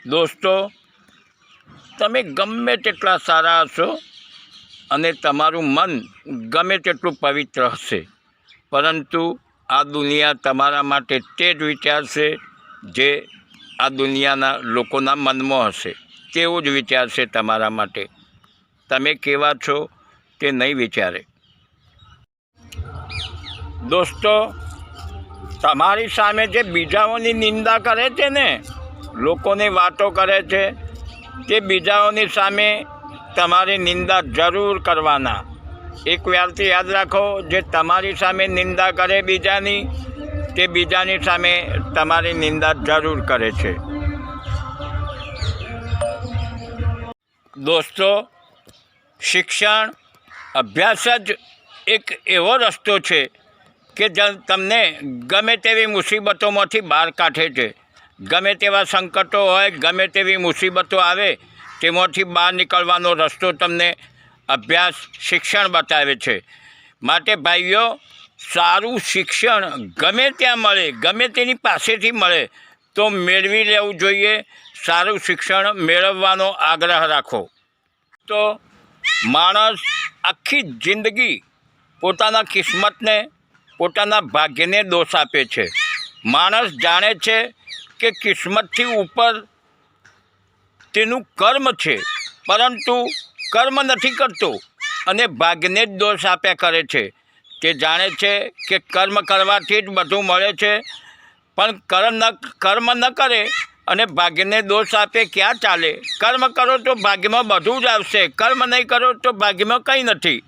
દોસ્તો, તમે ગમે તેટલા સારા હશો અને તમારું મન ગમે તેટલું પવિત્ર હશે, પરંતુ આ દુનિયા તમારા માટે તે જ વિચારશે જે આ દુનિયાના લોકોના મનમાં હશે, તેવું જ વિચારશે તમારા માટે. તમે કેવા છો તે નહીં વિચારે. દોસ્તો, તમારી સામે જે બીજાઓની નિંદા કરે છે ને, લોકોની વાતો કરે છે, તે બીજાઓની સામે તમારી નિંદા જરૂર કરવાના. એક વાતથી યાદ રાખો, જે તમારી સામે નિંદા કરે બીજાની, તે બીજાની સામે તમારી નિંદા જરૂર કરે છે. દોસ્તો, શિક્ષણ, અભ્યાસ જ એક એવો રસ્તો છે કે તમને ગમે તેવી મુસીબતોમાંથી બહાર કાઢે છે. ગમે તેવા સંકટો હોય, ગમે તેવી મુસીબતો આવે, તેમાંથી બહાર નીકળવાનો રસ્તો તમને અભ્યાસ, શિક્ષણ બતાવે છે. માટે ભાઈઓ, સારું શિક્ષણ ગમે ત્યાં મળે, ગમે તેની પાસેથી મળે તો મેળવી લેવું જોઈએ. સારું શિક્ષણ મેળવવાનો આગ્રહ રાખો. તો માણસ આખી જિંદગી પોતાના કિસ્મતને, પોતાના ભાગ્યને દોષ આપે છે. માણસ જાણે છે કે કિસ્મતથી ઉપર તેનું કર્મ છે, પરંતુ કર્મ નથી કરતો અને ભાગ્યને જ દોષ આપ્યા કરે છે. તે જાણે છે કે કર્મ કરવાથી જ બધું મળે છે, પણ કર્મ ન કરે અને ભાગ્યને દોષ આપે, ક્યાં ચાલે? કર્મ કરો તો ભાગ્યમાં બધું જ આવશે, કર્મ નહીં કરો તો ભાગ્યમાં કંઈ નથી.